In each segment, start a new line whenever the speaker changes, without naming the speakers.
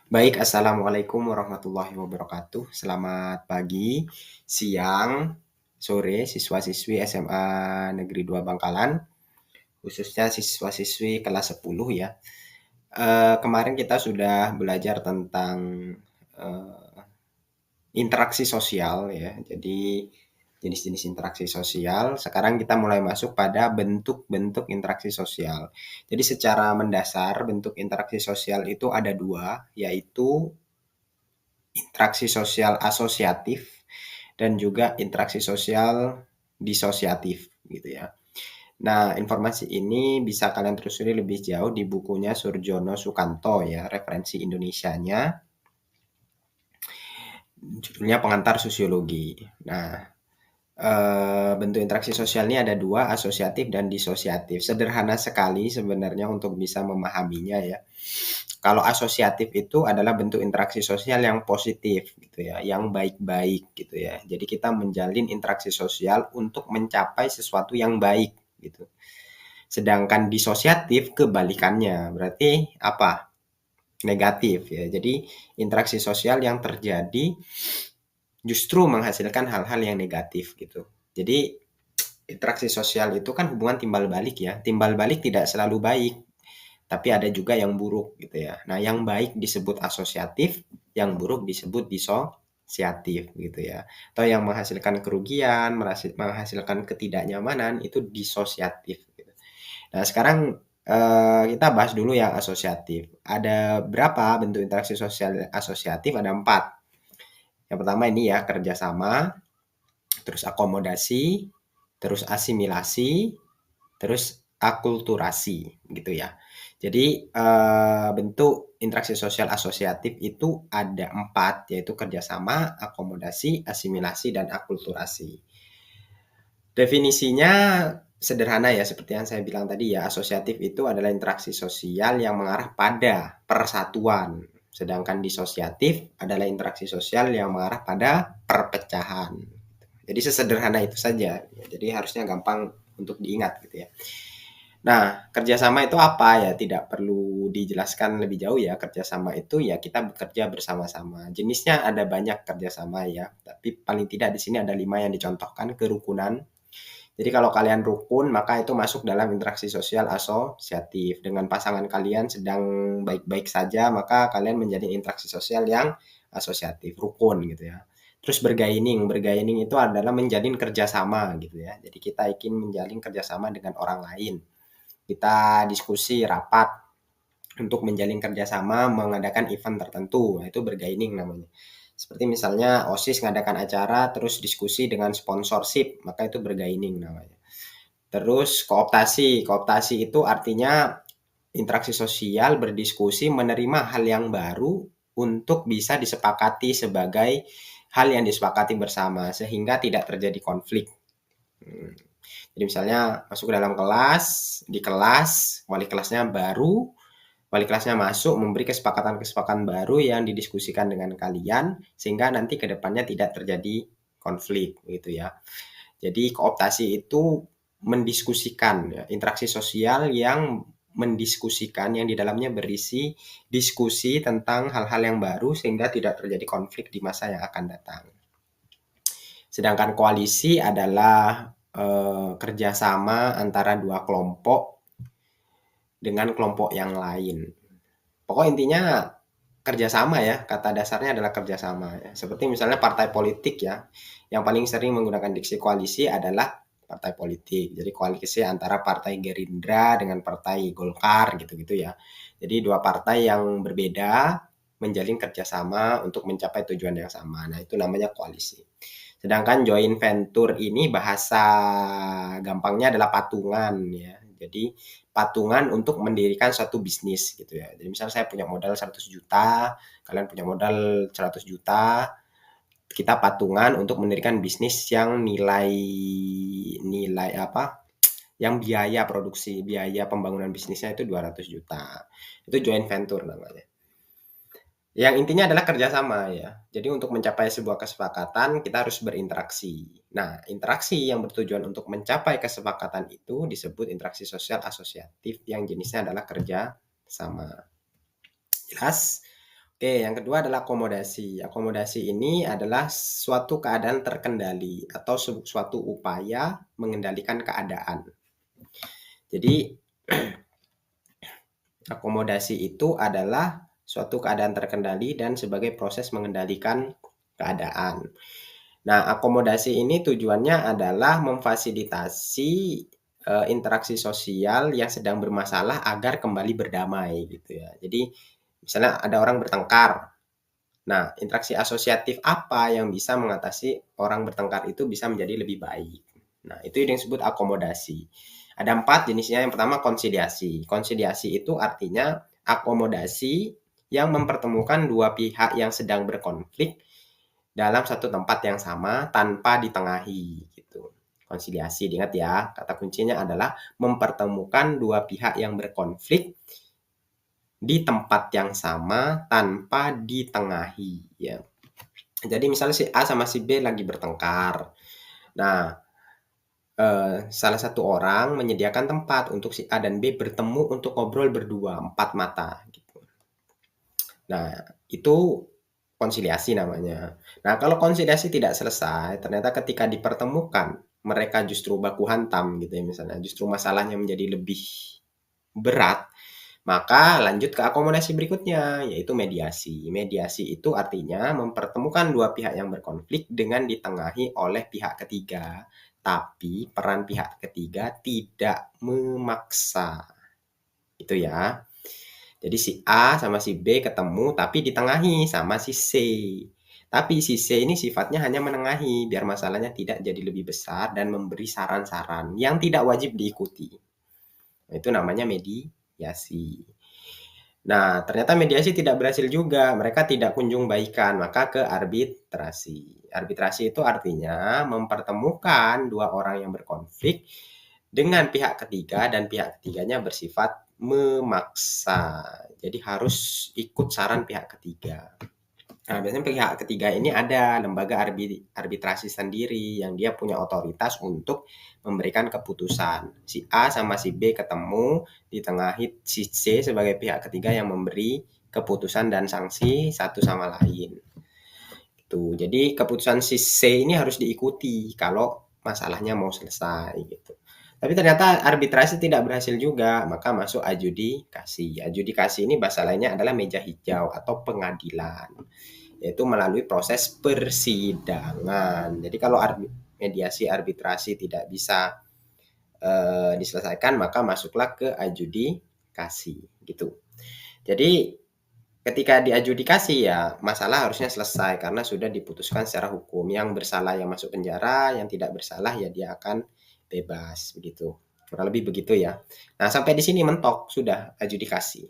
Baik, assalamualaikum warahmatullahi wabarakatuh. Selamat pagi, siang, sore, siswa-siswi SMA Negeri 2 Bangkalan, khususnya siswa-siswi kelas 10 ya. Kemarin kita sudah belajar tentang eh, interaksi sosial ya. Jadi jenis-jenis interaksi sosial. Sekarang kita mulai masuk pada bentuk-bentuk interaksi sosial. Jadi secara mendasar bentuk interaksi sosial itu ada dua, yaitu interaksi sosial asosiatif dan juga interaksi sosial disosiatif gitu ya. Nah, informasi ini bisa kalian telusuri lebih jauh di bukunya Surjono Sukanto ya, referensi Indonesianya, judulnya Pengantar Sosiologi. Nah, bentuk interaksi sosial ini ada dua, asosiatif dan disosiatif. Sederhana sekali sebenarnya untuk bisa memahaminya ya. Kalau asosiatif itu adalah bentuk interaksi sosial yang positif gitu ya, yang baik-baik gitu ya. Jadi kita menjalin interaksi sosial untuk mencapai sesuatu yang baik gitu. Sedangkan disosiatif kebalikannya, berarti apa? Negatif ya. Jadi interaksi sosial yang terjadi justru menghasilkan hal-hal yang negatif gitu. Jadi interaksi sosial itu kan hubungan timbal balik ya. Timbal balik tidak selalu baik, tapi ada juga yang buruk gitu ya. Nah, yang baik disebut asosiatif, yang buruk disebut disosiatif gitu ya. Atau yang menghasilkan kerugian, menghasilkan ketidaknyamanan itu disosiatif gitu. Nah, sekarang kita bahas dulu yang asosiatif. Ada berapa bentuk interaksi sosial asosiatif? Ada empat. Yang pertama ini ya kerjasama, terus akomodasi, terus asimilasi, terus akulturasi gitu ya. Jadi bentuk interaksi sosial asosiatif itu ada empat, yaitu kerjasama, akomodasi, asimilasi, dan akulturasi. Definisinya sederhana ya, seperti yang saya bilang tadi ya, asosiatif itu adalah interaksi sosial yang mengarah pada persatuan. Sedangkan disosiatif adalah interaksi sosial yang mengarah pada perpecahan. Jadi sesederhana itu saja. Jadi harusnya gampang untuk diingat gitu ya. Nah, kerjasama itu apa ya? Tidak perlu dijelaskan lebih jauh ya. Kerjasama itu ya kita bekerja bersama-sama. Jenisnya ada banyak kerjasama ya. Tapi paling tidak di sini ada 5 yang dicontohkan. Kerukunan. Jadi kalau kalian rukun, maka itu masuk dalam interaksi sosial asosiatif. Dengan pasangan kalian sedang baik-baik saja, maka kalian menjadi interaksi sosial yang asosiatif, rukun gitu ya. Terus bergaining, bergaining itu adalah menjalin kerjasama gitu ya. Jadi kita ingin menjalin kerjasama dengan orang lain. Kita diskusi rapat untuk menjalin kerjasama mengadakan event tertentu. Nah, itu bergaining namanya. Seperti misalnya OSIS mengadakan acara terus diskusi dengan sponsorship, maka itu bergaining namanya. Terus kooptasi. Kooptasi itu artinya interaksi sosial berdiskusi menerima hal yang baru untuk bisa disepakati sebagai hal yang disepakati bersama sehingga tidak terjadi konflik. Hmm. Jadi misalnya masuk ke dalam kelas, di kelas wali kelasnya baru, wali kelasnya masuk memberi kesepakatan-kesepakatan baru yang didiskusikan dengan kalian sehingga nanti ke depannya tidak terjadi konflik gitu ya. Jadi kooptasi itu mendiskusikan ya, interaksi sosial yang mendiskusikan yang di dalamnya berisi diskusi tentang hal-hal yang baru sehingga tidak terjadi konflik di masa yang akan datang. Sedangkan koalisi adalah kerjasama antara dua kelompok dengan kelompok yang lain. Pokok intinya kerjasama ya, kata dasarnya adalah kerjasama ya. Seperti misalnya partai politik ya, yang paling sering menggunakan diksi koalisi adalah partai politik. Jadi koalisi antara partai Gerindra dengan partai Golkar gitu-gitu ya. Jadi dua partai yang berbeda menjalin kerjasama untuk mencapai tujuan yang sama. Nah itu namanya koalisi. Sedangkan joint venture ini bahasa gampangnya adalah patungan ya. Jadi patungan untuk mendirikan suatu bisnis gitu ya. Jadi misalnya saya punya modal 100 juta, kalian punya modal 100 juta, kita patungan untuk mendirikan bisnis yang nilai nilai apa? Yang biaya produksi, biaya pembangunan bisnisnya itu 200 juta. Itu joint venture namanya. Yang intinya adalah kerjasama ya. Jadi untuk mencapai sebuah kesepakatan kita harus berinteraksi. Nah, interaksi yang bertujuan untuk mencapai kesepakatan itu disebut interaksi sosial asosiatif yang jenisnya adalah kerja sama. Jelas? Oke, yang kedua adalah akomodasi. Akomodasi ini adalah suatu keadaan terkendali atau suatu upaya mengendalikan keadaan. Jadi, akomodasi itu adalah suatu keadaan terkendali dan sebagai proses mengendalikan keadaan. Nah, akomodasi ini tujuannya adalah memfasilitasi interaksi sosial yang sedang bermasalah agar kembali berdamai gitu ya. Jadi, misalnya ada orang bertengkar. Nah, interaksi asosiatif apa yang bisa mengatasi orang bertengkar itu bisa menjadi lebih baik. Nah, itu yang disebut akomodasi. Ada 4 jenisnya. Yang pertama konsiliasi. Konsiliasi itu artinya akomodasi yang mempertemukan dua pihak yang sedang berkonflik dalam satu tempat yang sama tanpa ditengahi gitu. Konsiliasi, diingat ya, kata kuncinya adalah mempertemukan dua pihak yang berkonflik di tempat yang sama tanpa ditengahi ya. Jadi misalnya si A sama si B lagi bertengkar. Nah, salah satu orang menyediakan tempat untuk si A dan B bertemu untuk ngobrol berdua, empat mata gitu. Nah, itu konsiliasi namanya. Nah, kalau konsiliasi tidak selesai, ternyata ketika dipertemukan mereka justru baku hantam gitu ya misalnya, justru masalahnya menjadi lebih berat, maka lanjut ke akomodasi berikutnya, yaitu mediasi. Mediasi itu artinya mempertemukan dua pihak yang berkonflik dengan ditengahi oleh pihak ketiga, tapi peran pihak ketiga tidak memaksa. Itu ya. Jadi si A sama si B ketemu tapi ditengahi sama si C. Tapi si C ini sifatnya hanya menengahi biar masalahnya tidak jadi lebih besar dan memberi saran-saran yang tidak wajib diikuti. Itu namanya mediasi. Nah, ternyata mediasi tidak berhasil juga. Mereka tidak kunjung baikan, maka ke arbitrasi. Arbitrasi itu artinya mempertemukan dua orang yang berkonflik dengan pihak ketiga dan pihak ketiganya bersifat memaksa. Jadi harus ikut saran pihak ketiga. Nah, biasanya pihak ketiga ini ada lembaga arbitrasi sendiri yang dia punya otoritas untuk memberikan keputusan. Si A sama si B ketemu, ditengahi si C sebagai pihak ketiga yang memberi keputusan dan sanksi satu sama lain. Gitu. Jadi keputusan si C ini harus diikuti kalau masalahnya mau selesai gitu. Tapi ternyata arbitrasi tidak berhasil juga, maka masuk adjudikasi. Adjudikasi ini bahasa lainnya adalah meja hijau atau pengadilan, yaitu melalui proses persidangan. Jadi kalau mediasi arbitrasi tidak bisa diselesaikan, maka masuklah ke adjudikasi gitu. Jadi ketika diadjudikasi ya masalah harusnya selesai karena sudah diputuskan secara hukum. Yang bersalah yang masuk penjara, yang tidak bersalah ya dia akan bebas begitu. Kurang lebih begitu ya. Nah, sampai di sini mentok sudah adjudikasi.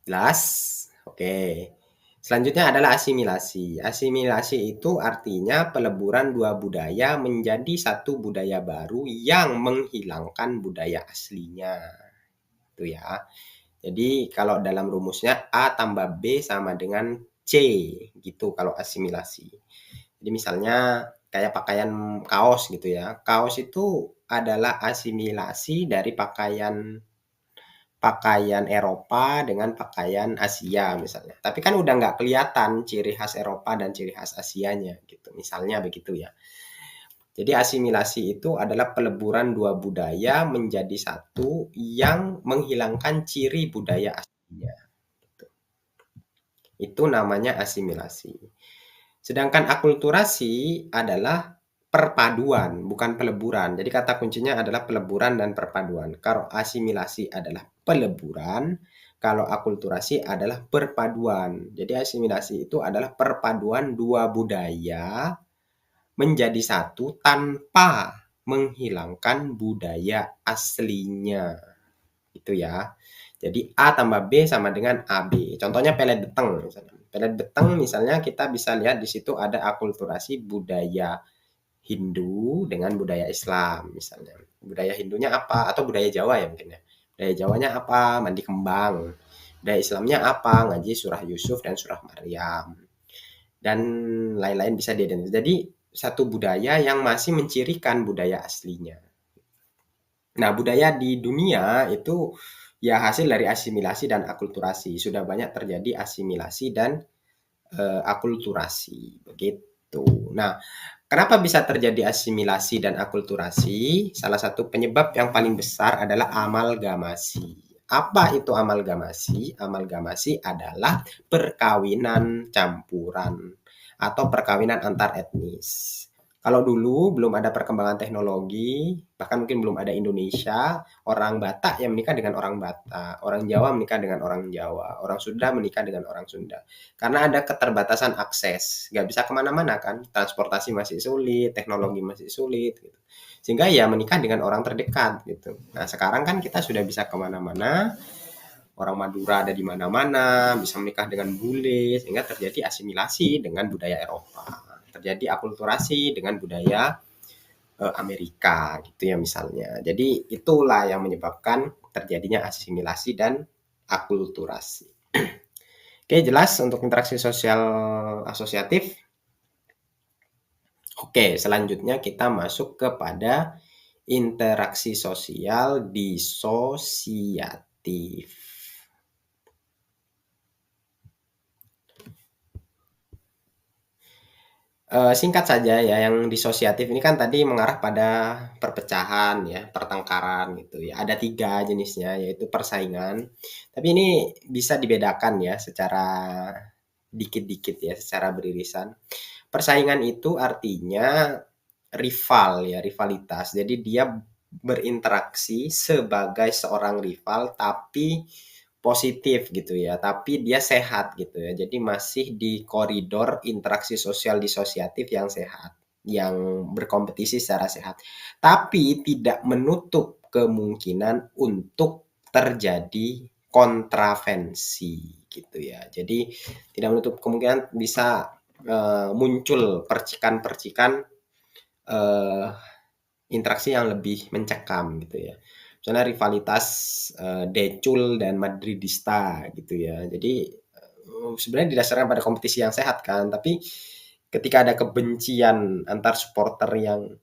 Jelas? Oke. Selanjutnya adalah asimilasi. Asimilasi itu artinya peleburan dua budaya menjadi satu budaya baru yang menghilangkan budaya aslinya. Itu ya. Jadi kalau dalam rumusnya A tambah B sama dengan C gitu kalau asimilasi. Jadi misalnya kayak pakaian kaos gitu ya. Kaos itu adalah asimilasi dari pakaian pakaian Eropa dengan pakaian Asia misalnya. Tapi kan udah nggak kelihatan ciri khas Eropa dan ciri khas Asianya gitu. Misalnya begitu ya. Jadi asimilasi itu adalah peleburan dua budaya menjadi satu yang menghilangkan ciri budaya aslinya. Gitu. Itu namanya asimilasi. Sedangkan akulturasi adalah perpaduan, bukan peleburan. Jadi kata kuncinya adalah peleburan dan perpaduan. Kalau asimilasi adalah peleburan, kalau akulturasi adalah perpaduan. Jadi asimilasi itu adalah perpaduan dua budaya menjadi satu tanpa menghilangkan budaya aslinya. Itu ya. Jadi A tambah B sama dengan AB. Contohnya pelet beteng misalnya. Pelet beteng misalnya kita bisa lihat di situ ada akulturasi budaya Hindu dengan budaya Islam misalnya. Budaya Hindunya apa? Atau budaya Jawa ya mungkin ya. Budaya Jawanya apa? Mandi kembang. Budaya Islamnya apa? Ngaji surah Yusuf dan surah Maryam. Dan lain-lain bisa diidentifikasi. Jadi satu budaya yang masih mencirikan budaya aslinya. Nah, budaya di dunia itu Ya, hasil dari asimilasi dan akulturasi. Sudah banyak terjadi asimilasi dan akulturasi, begitu. Nah, kenapa bisa terjadi asimilasi dan akulturasi? Salah satu penyebab yang paling besar adalah amalgamasi. Apa itu amalgamasi? Amalgamasi adalah perkawinan campuran atau perkawinan antar etnis. Kalau dulu belum ada perkembangan teknologi, bahkan mungkin belum ada Indonesia, orang Batak yang menikah dengan orang Batak, orang Jawa menikah dengan orang Jawa, orang Sunda menikah dengan orang Sunda. Karena ada keterbatasan akses, nggak bisa kemana-mana kan, transportasi masih sulit, teknologi masih sulit, gitu. Sehingga ya menikah dengan orang terdekat gitu. Nah sekarang kan kita sudah bisa kemana-mana, orang Madura ada di mana-mana, bisa menikah dengan bule, sehingga terjadi asimilasi dengan budaya Eropa, terjadi akulturasi dengan budaya Amerika gitu ya misalnya. Jadi itulah yang menyebabkan terjadinya asimilasi dan akulturasi. Oke, jelas untuk interaksi sosial asosiatif. Oke, selanjutnya kita masuk kepada interaksi sosial disosiatif. Singkat saja ya, yang disosiatif ini kan tadi mengarah pada perpecahan ya, pertengkaran gitu ya. Ada 3 jenisnya, yaitu persaingan. Tapi ini bisa dibedakan ya secara dikit-dikit ya, secara beririsan. Persaingan itu artinya rival ya, rivalitas. Jadi dia berinteraksi sebagai seorang rival tapi positif gitu ya, tapi dia sehat gitu ya. Jadi masih di koridor interaksi sosial disosiatif yang sehat, yang berkompetisi secara sehat. Tapi tidak menutup kemungkinan untuk terjadi kontravensi gitu ya. Jadi tidak menutup kemungkinan bisa muncul percikan-percikan eh, interaksi yang lebih mencekam gitu ya. Misalnya rivalitas Decul dan Madridista gitu ya. Jadi sebenarnya didasarkan pada kompetisi yang sehat kan, tapi ketika ada kebencian antar supporter yang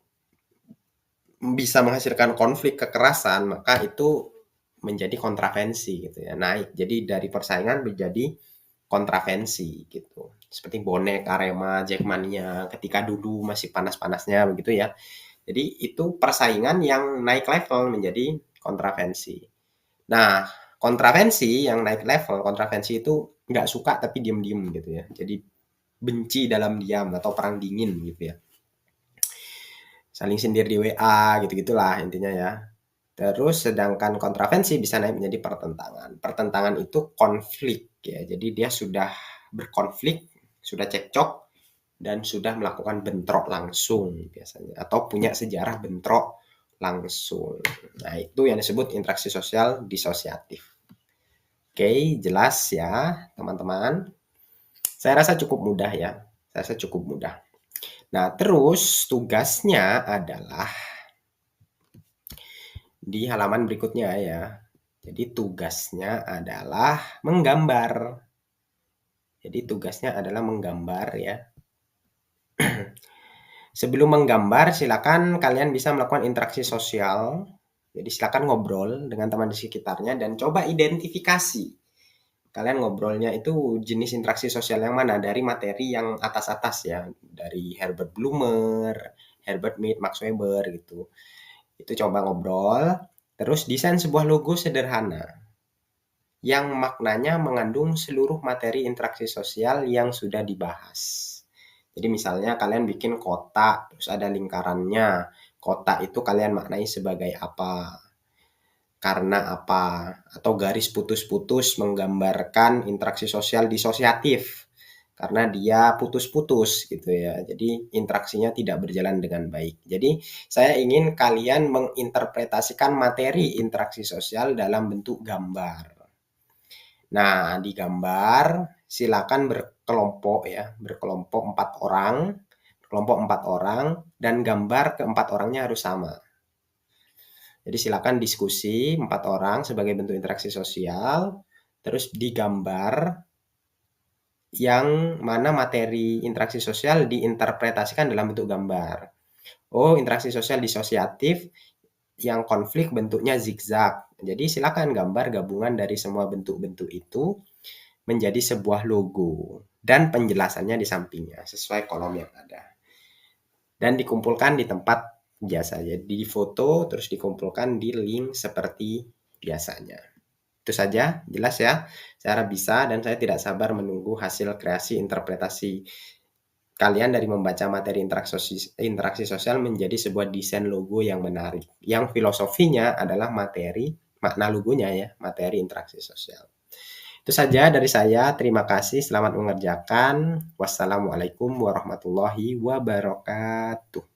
bisa menghasilkan konflik kekerasan, maka itu menjadi kontravensi gitu ya, naik. Jadi dari persaingan menjadi kontravensi gitu. Seperti bonek, Arema, Jackmania ketika dulu masih panas-panasnya begitu ya. Jadi itu persaingan yang naik level menjadi kontravensi. Nah, kontravensi yang naik level, kontravensi itu nggak suka tapi diem-diem gitu ya. Jadi benci dalam diam atau perang dingin gitu ya. Saling sindir di WA gitu-gitulah intinya ya. Terus sedangkan kontravensi bisa naik menjadi pertentangan. Pertentangan itu konflik ya. Jadi dia sudah berkonflik, sudah cekcok dan sudah melakukan bentrok langsung biasanya atau punya sejarah bentrok langsung. Nah, itu yang disebut interaksi sosial disosiatif. Oke, jelas ya, teman-teman. Saya rasa cukup mudah ya. Saya rasa cukup mudah. Nah, terus tugasnya adalah di halaman berikutnya ya. Jadi tugasnya adalah menggambar. Jadi tugasnya adalah menggambar ya. Sebelum menggambar, silakan kalian bisa melakukan interaksi sosial. Jadi silakan ngobrol dengan teman di sekitarnya dan coba identifikasi. Kalian ngobrolnya itu jenis interaksi sosial yang mana dari materi yang atas-atas ya, dari Herbert Blumer, Herbert Mead, Max Weber gitu. Itu coba ngobrol, terus desain sebuah logo sederhana yang maknanya mengandung seluruh materi interaksi sosial yang sudah dibahas. Jadi misalnya kalian bikin kotak, terus ada lingkarannya. Kotak itu kalian maknai sebagai apa? Karena apa? Atau garis putus-putus menggambarkan interaksi sosial disosiatif. Karena dia putus-putus gitu ya. Jadi interaksinya tidak berjalan dengan baik. Jadi saya ingin kalian menginterpretasikan materi interaksi sosial dalam bentuk gambar. Nah, di gambar silakan berkelompok ya, berkelompok 4 orang, kelompok 4 orang, dan gambar keempat orangnya harus sama. Jadi silakan diskusi 4 orang sebagai bentuk interaksi sosial, terus digambar yang mana materi interaksi sosial diinterpretasikan dalam bentuk gambar. Oh, interaksi sosial disosiatif yang konflik bentuknya zigzag. Jadi silakan gambar gabungan dari semua bentuk-bentuk itu menjadi sebuah logo dan penjelasannya di sampingnya sesuai kolom yang ada. Dan dikumpulkan di tempat biasa. Jadi foto terus dikumpulkan di link seperti biasanya. Itu saja, jelas ya. Cara bisa dan saya tidak sabar menunggu hasil kreasi interpretasi kalian dari membaca materi interaksi sosial menjadi sebuah desain logo yang menarik. Yang filosofinya adalah makna logonya ya, materi interaksi sosial. Itu saja dari saya. Terima kasih. Selamat mengerjakan. Wassalamualaikum warahmatullahi wabarakatuh.